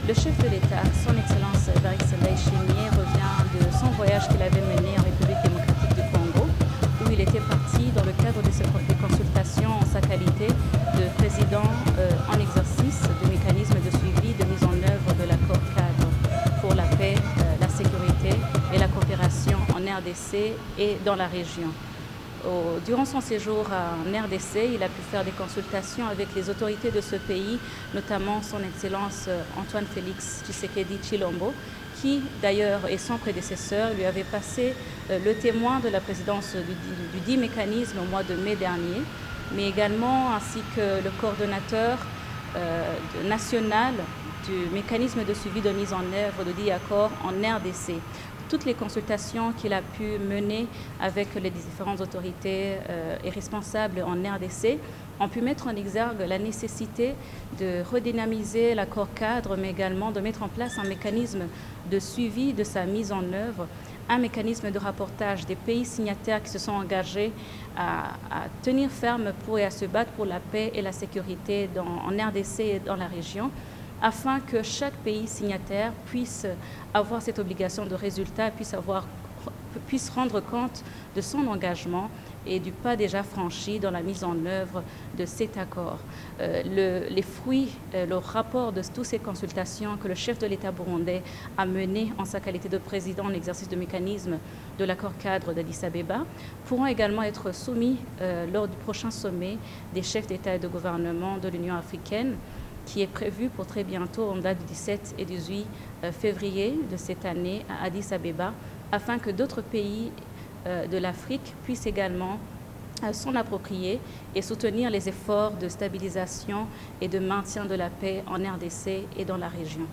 Le chef de l'État, son Excellence Evariste Ndayishimiye, revient de son voyage qu'il avait mené en République démocratique du Congo, où il était parti dans le cadre de ses consultations en sa qualité de président en exercice du mécanisme de suivi de mise en œuvre de l'accord cadre pour la paix, la sécurité et la coopération en RDC et dans la région. Durant son séjour en RDC, il a pu faire des consultations avec les autorités de ce pays, notamment son Excellence Antoine Félix Tshisekedi Tshilombo, qui d'ailleurs et son prédécesseur lui avait passé le témoin de la présidence du dit mécanisme au mois de mai dernier, mais également ainsi que le coordonnateur national du mécanisme de suivi de mise en œuvre de dit accord en RDC. Toutes les consultations qu'il a pu mener avec les différentes autorités et responsables en RDC ont pu mettre en exergue la nécessité de redynamiser l'accord cadre, mais également de mettre en place un mécanisme de suivi de sa mise en œuvre, un mécanisme de rapportage des pays signataires qui se sont engagés à tenir ferme et à se battre pour la paix et la sécurité en RDC et dans la région, afin que chaque pays signataire puisse avoir cette obligation de résultat, puisse rendre compte de son engagement et du pas déjà franchi dans la mise en œuvre de cet accord. Les fruits, le rapport de toutes ces consultations que le chef de l'État burundais a menées en sa qualité de président en exercice de mécanisme de l'accord cadre d'Addis Abeba pourront également être soumis lors du prochain sommet des chefs d'État et de gouvernement de l'Union africaine, qui est prévu pour très bientôt, en date du 17 et 18 février de cette année à Addis Abeba, afin que d'autres pays de l'Afrique puissent également s'en approprier et soutenir les efforts de stabilisation et de maintien de la paix en RDC et dans la région.